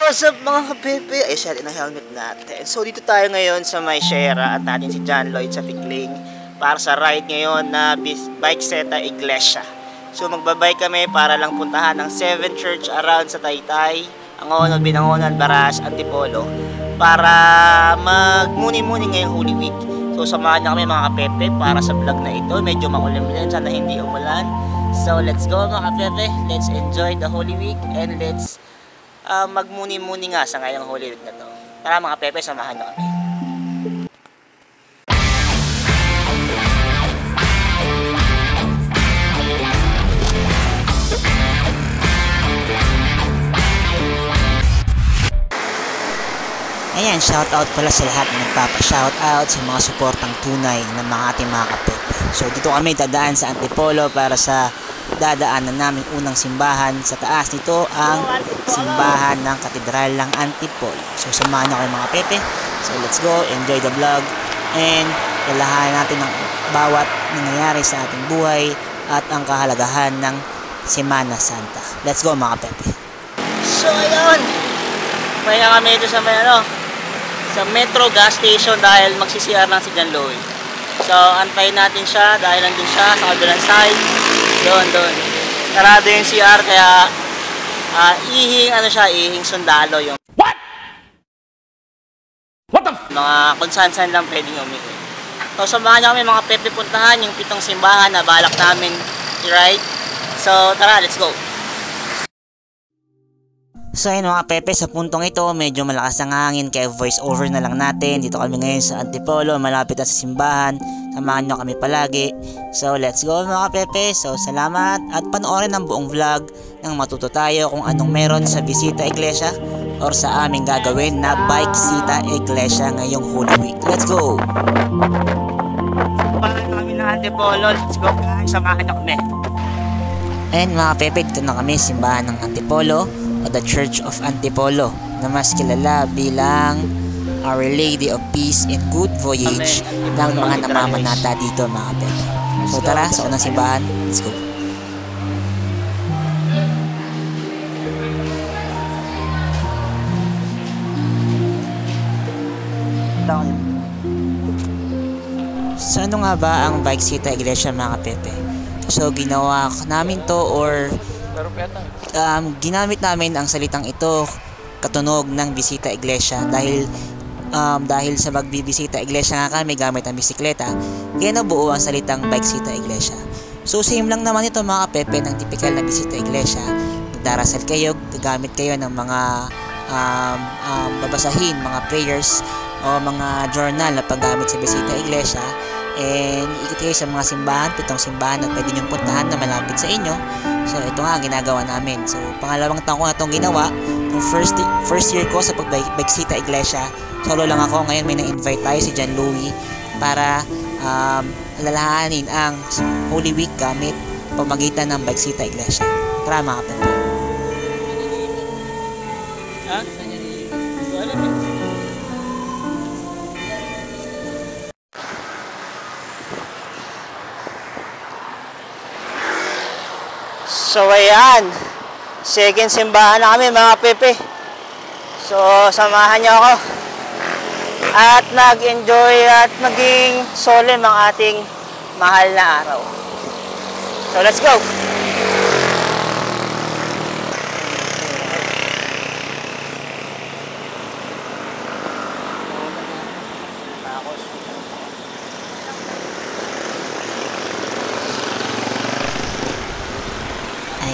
What's up mga kapepe? Ay, set in ang helmet natin. So, dito tayo ngayon sa may Sierra at natin si John Lloyd sa Tikling para sa ride ngayon na Bike Seta Iglesia. So, magbabike kami para lang puntahan ang 7 church around sa Taytay, Angono, Binangonan, Baras, Antipolo para magmuni-muni ngayong Holy Week. So, samahan niyo kami mga kapepe para sa vlog na ito. Medyo makulimlim, sana hindi umulan. So, let's go mga kapepe. Let's enjoy the Holy Week and let's magmuni-muni nga sa ngayong Holy Week na to. Tara mga pepe, samahan nyo kami. Ayan, shoutout pala sa lahat na nagpapa-shoutout sa mga suportang tunay ng mga ating mga kapepe. So dito kami dadaan sa Antipolo para sa dadaanan namin unang simbahan. Sa taas nito ang simbahan ng Katedral ng Antipolo. So samahan nyo kayo mga pepe. So let's go, enjoy the vlog and lalahanan natin ang bawat nangyayari sa ating buhay at ang kahalagahan ng Semana Santa. Let's go mga pepe. So ayun, pahinga kami ito sa may sa Metro gas station dahil magsisiyar lang si John Lloyd. So antayin natin siya dahil nandun siya sa kabilang side. Doon. Sarado yung CR kaya ihing sundalo yung What the mga kung lang pwedeng umihi. So samahan niyo kami mga pepe puntahan yung 7 simbahan na balak namin i-ride. So tara, let's go. So ayun mga pepe, sa puntong ito medyo malakas ang hangin kaya voice over na lang natin. Dito kami ngayon sa Antipolo, malapit na sa simbahan. Samahan nyo kami palagi. So let's go mga pepe. So salamat at panoorin ang buong vlog nang matuto tayo kung anong meron sa Bisita Iglesia or sa aming gagawin na Bike Seta Iglesia ngayong Holy Week. Let's go! Samahan kami ng Antipolo. Let's go guys, samahan nyo kami. And mga pepe, dito na kami simbahan ng Antipolo o the Church of Antipolo na mas kilala bilang Our Lady of Peace and Good Voyage ng mga namamanata dito mga pepe. So tara, sa unang simbahan, let's go. So ano nga ba ang Bike Seta Iglesia mga pepe? So ginawa namin to or ginamit namin ang salitang ito katunog ng Bisita Iglesia dahil sa magbibisita iglesia nga kami gamit ang bisikleta, kaya nabuo ang salitang Bike Seta Iglesia. So same lang naman ito mga pepe ng typical na bisita iglesia. Magdarasal kayo, gagamit kayo ng mga babasahin, mga prayers o mga journal na paggamit sa bisita iglesia. And ikot kayo sa mga simbahan, 7 simbahan na pwede nyo puntahan na malapit sa inyo. So ito nga ginagawa namin. So pangalawang taon ko na itong ginawa. Yung first year ko sa Bike Seta Iglesia, solo lang ako. Ngayon may na-invite tayo si John Louie para alalahanin ang Holy Week gamit pamagitan ng Bike Seta Iglesia. Tara mga kapatid. So ayan, second simbahan na kami mga pepe. So samahan niyo ako at nag-enjoy at maging solemn ang ating mahal na araw. So let's go!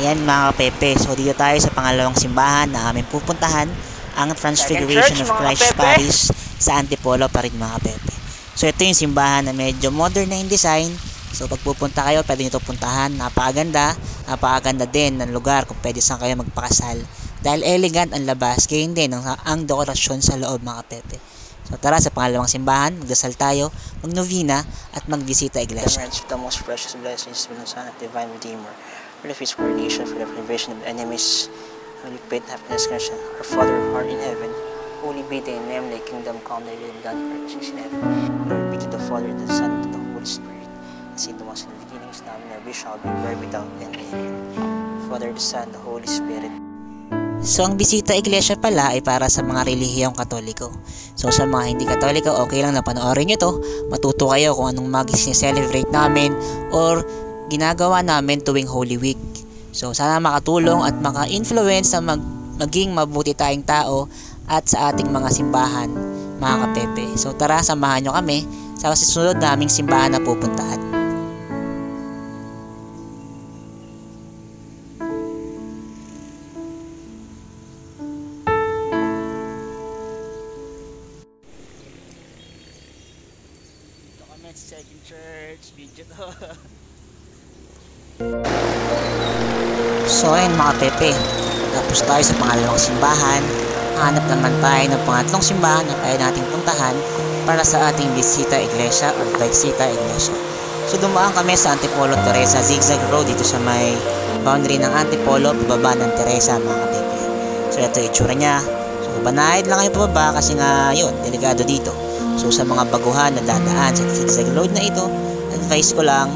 Ayan mga pepe, so dito tayo sa pangalawang simbahan na aming pupuntahan, ang Transfiguration of Christ Parish sa Antipolo pa rin mga pepe. So ito yung simbahan na medyo modern na in design. So pag pupunta kayo, pwede nyo ito puntahan. Napakaganda din ng lugar kung pwede saan kayo magpakasal. Dahil elegant ang labas, kaya hindi ang dekorasyon sa loob mga pepe. So tara sa pangalawang simbahan, magdasal tayo, magnovena at magbisita iglesia. The most precious blessings of the Son of Divine Redeemer, for the feast coronation, for the preservation of enemies, Holy faith, happiness, Christian, our Father who art in heaven, holy be thy name, thy kingdom come, thy will be done on earth as in heaven. Glory be to the Father, to the Son, and to the Holy Spirit, as it was in the beginning, now and ever shall be, world without end. Amen. Father, the Son, the Holy Spirit. So ang bisita iglesia pala ay para sa mga relihiyong Katoliko. So sa mga hindi Katoliko, okay lang na panoorin nyo to. Matuto kayo kung anong magis celebrate namin or ginagawa namin tuwing Holy Week. So sana makatulong at maka-influence na maging mabuti tayong tao at sa ating mga simbahan, mga kapepe. So tara, samahan nyo kami sa susunod naming simbahan na pupuntahan. Ito kami sa Second Church, video to. So ayun mga pepe, tapos tayo sa pangalawang simbahan. Hanap naman tayo ng pangatlong simbahan na kaya nating puntahan para sa ating bisita iglesia or visita iglesia. So dumaan kami sa Antipolo Teresa zigzag road dito sa may boundary ng Antipolo pababa ng Teresa mga pepe. So ito yung itsura niya. So banayad lang kayo pababa kasi nga yun, delikado dito. So sa mga baguhan na dadaan sa zigzag road na ito, advice ko lang,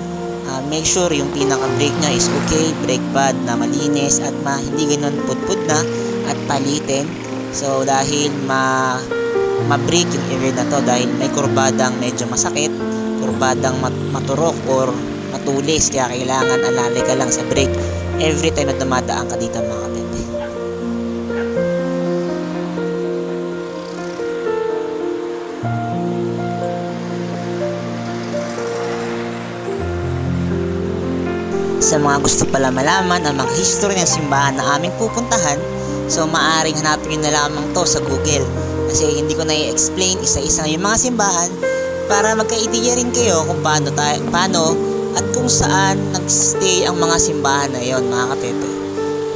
make sure yung pinaka-brake nya is okay, brake pad na malinis at hindi ganun pudpud na at palitin. So dahil ma-break yung area na to dahil may kurbadang medyo masakit, kurbadang maturok or matulis, kaya kailangan alalay ka lang sa brake every time na dumadaan ka dito mga pepe. Sa mga gusto pala malaman ang mga history ng simbahan na aming pupuntahan, so maaring hanapin nyo na lamang to sa Google kasi hindi ko na i-explain isa-isa yung mga simbahan para magka-idea rin kayo kung paano at kung saan nagstay ang mga simbahan na yon mga kapepe.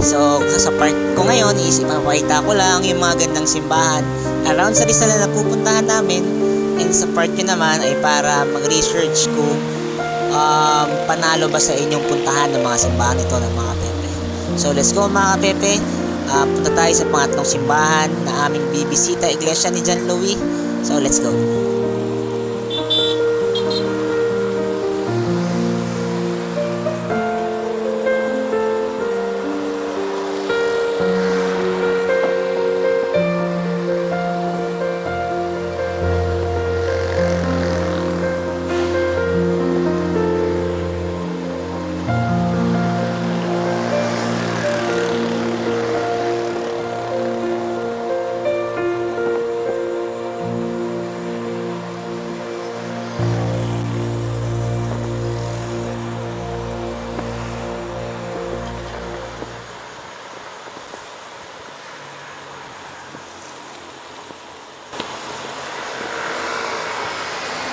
So sa part ko ngayon is ipapakita ko lang yung mga gandang simbahan around sa Rizal na pupuntahan namin, and sa part ko naman ay para mag-research kung panalo ba sa inyong puntahan ng mga simbahan ito ng mga pepe. So let's go mga pepe. Punta tayo sa pangatlong simbahan na aming bibisita, iglesia ni John Louis. So let's go.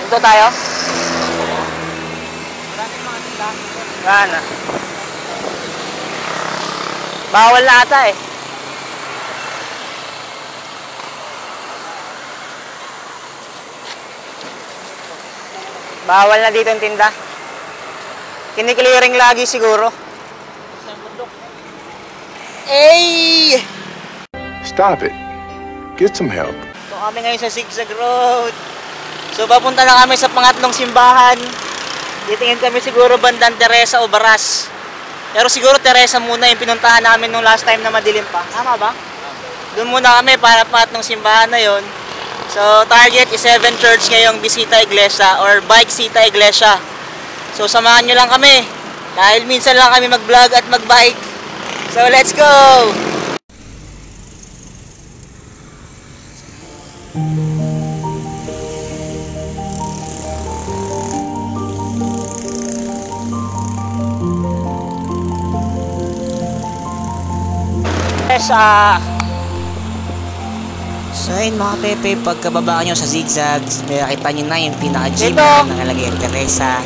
Ito tayo? Maraming mga tindahan. Gana. Bawal na ata eh. Bawal na dito ang tinda. Kiniklearing lagi siguro. Hey! Stop it. Get some help. Ito kami ngayon sa zigzag road. So papunta na kami sa pangatlong simbahan. Titingin kami siguro bandang Teresa o Baras. Pero siguro Teresa muna yung pinuntahan namin nung last time na madilim pa. Tama ba? Doon muna kami para pangatlong simbahan na yon. So target is 7 Church ngayong bisita iglesia or bike sita iglesia. So samahan nyo lang kami. Dahil minsan lang kami mag-vlog at mag-bike. So let's go! So ayun mga pepe, pagkababa nyo sa zigzags, may nakita nyo na yung pinaka-gym na nakalagay Teresa,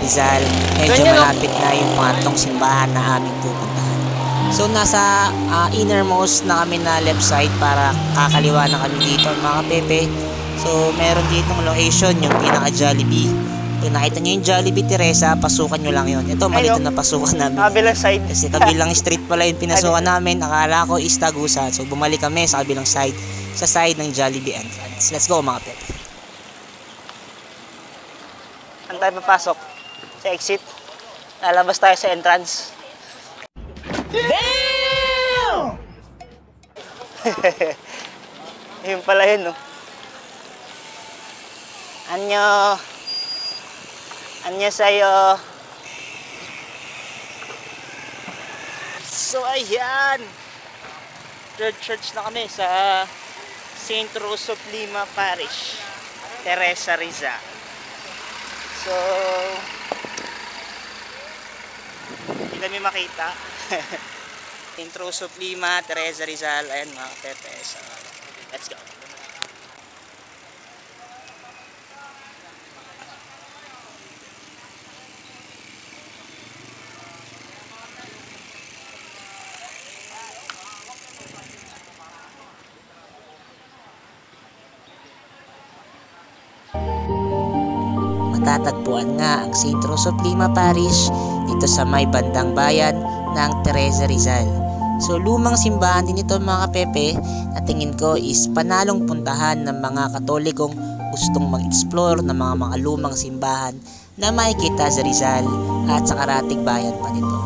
Rizal. Medyo malapit na yung pangatlong simbahan na aming pupuntahan. So nasa innermost na kami na left side para kakaliwa na kami dito mga pepe. So meron ditong location yung pinaka-Jollibee. Kung nakita nyo yung Jollibee Teresa, pasukan nyo lang yun. Ito, malito na pasukan namin. Kabilang side. Kasi kabilang street pala yung pinasukan namin. Akala ko is Tagusan. So bumalik kami sa kabilang side. Sa side ng Jollibee entrance. Let's go mga pepe. Saan tayo papasok? Sa exit. Lalabas tayo sa entrance. Damn! Yun pala yun, no? Anyo. Anyo sa'yo. So, ayan. Third church na kami sa St. Rose of Lima Parish. Teresa Rizal. So, hindi kami makita. St. Rose of Lima, Teresa Rizal. Ayan mga pepe. So, let's go. Matatagpuan nga ang St. Rose of Lima Parish dito sa may bandang bayan ng Teresa Rizal. So lumang simbahan din ito mga kapepe, at tingin ko is panalong puntahan ng mga Katolikong gustong mag-explore ng mga lumang simbahan na makikita sa Rizal at sa karatig bayan pa nito.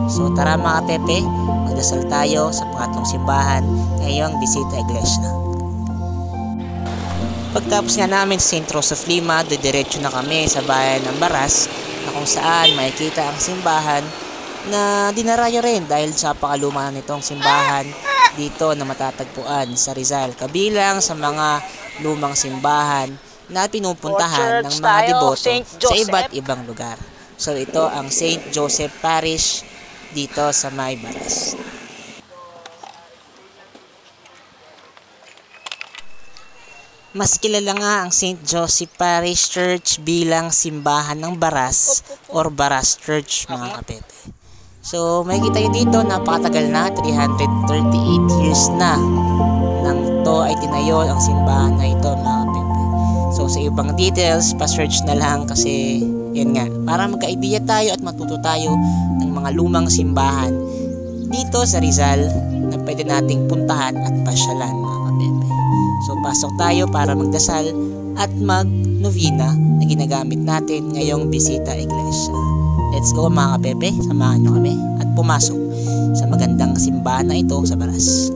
So tara mga kapepe, magdasal tayo sa pangatlong simbahan ngayong bisita iglesia. Pagtapos nga namin sa St. Rose of Lima, didiretso na kami sa bayan ng Baras na kung saan makikita ang simbahan na dinarayo rin dahil sa pakaluma nitong simbahan dito na matatagpuan sa Rizal. Kabilang sa mga lumang simbahan na pinupuntahan ng mga deboto sa iba't ibang lugar. So ito ang St. Joseph Parish dito sa may Baras. Mas kilala nga ang St. Joseph Parish Church bilang simbahan ng Baras or Baras Church mga kapepe. So may kita nyo dito, napakatagal na, 338 years na nang to ay tinayo ang simbahan na ito mga kapepe. So sa ibang details, pa-search na lang kasi yan nga, para magka-idea tayo at matuto tayo ng mga lumang simbahan dito sa Rizal na pwede nating puntahan at pasyalan mga kapepe. So pasok tayo para magdasal at mag-novena na ginagamit natin ngayong bisita iglesia. Let's go mga kapepe, samahan nyo kami at pumasok sa magandang simbahan na ito sa Baras.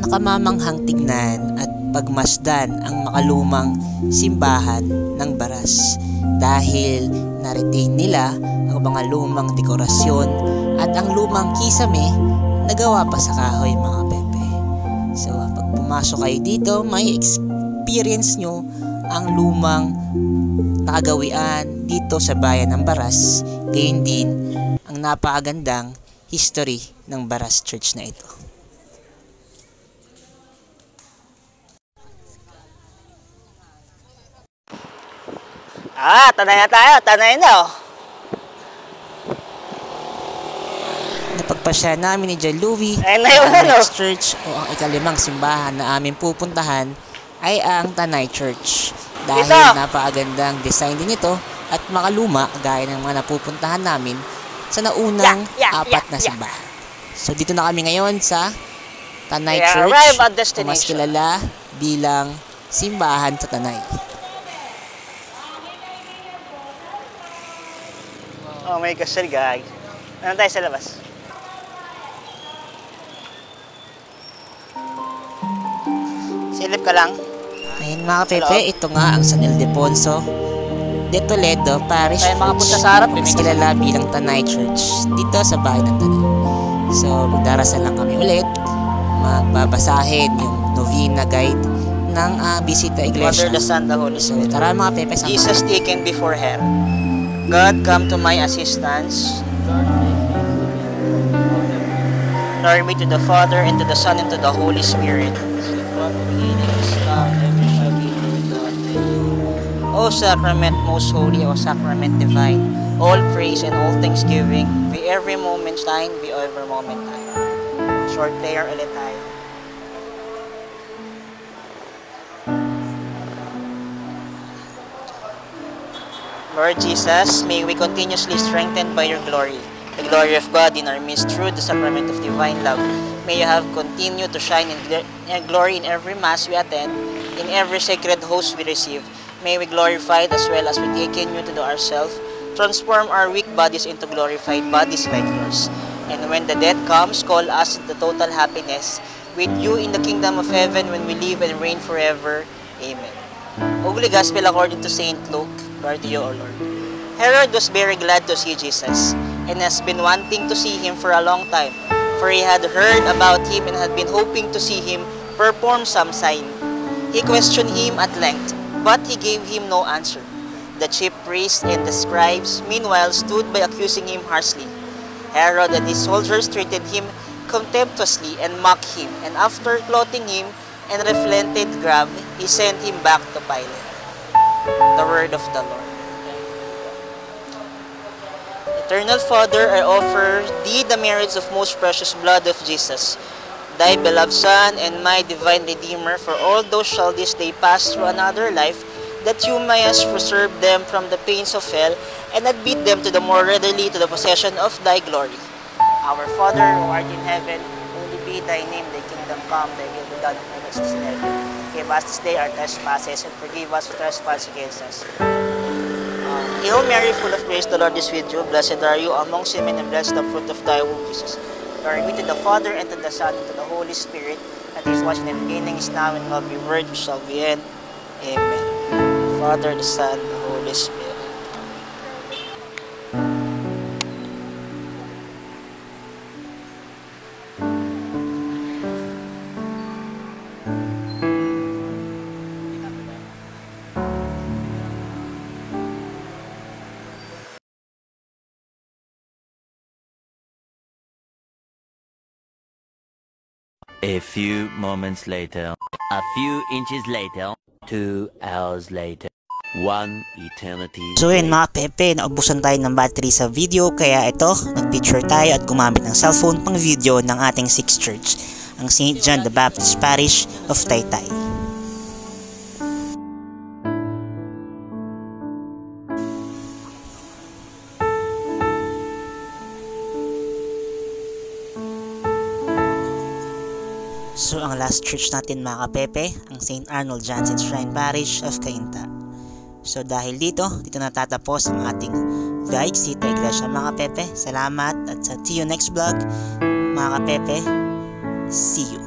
Nakamamanghang tignan at pagmasdan ang makalumang simbahan ng Baras dahil na-retain nila ang mga lumang dekorasyon at ang lumang kisame na gawa pa sa kahoy mga pepe. So pag pumasok kayo dito, may experience nyo ang lumang nakagawian dito sa bayan ng Baras, gayon din ang napakagandang history ng Baras Church na ito. Tanay na tayo. Tanay na, oh. Napagpasya namin ni John Louie Ayun na yun, ang ano? next church o ang ikalimang simbahan na aming pupuntahan ay ang Tanay Church. Dahil Ito! napakagandang design din ito at makaluma gaya ng mga napupuntahan namin sa naunang apat na simbahan. So dito na kami ngayon sa Tanay We Church, arrive at o destination. mas kilala bilang simbahan sa Tanay. Oh my gosh, guys. Ano tayo sa labas? Silip ka lang. Ayun mga pepe, ito nga ang San Ildefonso de Toledo Parish Tayo mga punta Church, sa harap, mas kilala bilang Tanay Church dito sa bahay ng Tanay. So magdarasal lang kami ulit, magbabasahin yung novena guide ng bisita iglesia. Father, the Son, the Holy So Spirit. tara mga pepe, sama. Jesus taken before her. God, come to my assistance. Glory be to the Father, and to the Son, and to the Holy Spirit. O Sacrament most holy, O Sacrament divine, all praise and all thanksgiving, be every moment thine, be every moment thine. Short prayer ulit tayo. Lord Jesus, may we continuously strengthened by your glory, the glory of God in our midst through the sacrament of divine love. May you have continued to shine in glory in every Mass we attend, in every sacred host we receive. May we glorified as well as we taken you to do ourselves, transform our weak bodies into glorified bodies like yours. And when the death comes, call us into total happiness with you in the kingdom of heaven when we live and reign forever. Amen. Holy Gospel according to Saint Luke. Glory to you, O Lord. Herod was very glad to see Jesus and has been wanting to see him for a long time, for he had heard about him and had been hoping to see him perform some sign. He questioned him at length, but he gave him no answer. The chief priests and the scribes meanwhile stood by accusing him harshly. Herod and his soldiers treated him contemptuously and mocked him, and after clothing him and relented grab, he sent him back to Pilate. The word of the Lord. Eternal Father, I offer thee the merits of most precious blood of Jesus, thy beloved Son and my divine Redeemer, for all those shall this day pass through another life, that you mayest preserve them from the pains of hell, and admit them to the more readily to the possession of thy glory. Our Father, who art in heaven, holy be thy name, thy kingdom come, thy will be done on earth as it is in heaven. Give us this day our trespasses, and forgive us our trespasses against us. Hail Mary, full of grace, the Lord is with you. Blessed are you amongst women, and blessed the fruit of thy womb, Jesus. Glory be to the Father, and to the Son, and to the Holy Spirit, and is was in the beginning, is now, and will be word, which shall be end. Amen. The Father, the Son, the Holy Spirit. A few moments later, a few inches later, 2 hours later, 1 eternity. So yun mga Pepe, naubusan tayo ng battery sa video, kaya ito, nag-picture tayo at gumamit ng cellphone pang video ng ating 6th church, ang St. John the Baptist Parish of Taytay. So ang last church natin mga Pepe, ang St. Arnold Jansen Shrine Parish of Cainta. So dahil dito natatapos ang ating guide dito Iglesia mga Pepe. Salamat at see you next vlog mga Pepe. See you.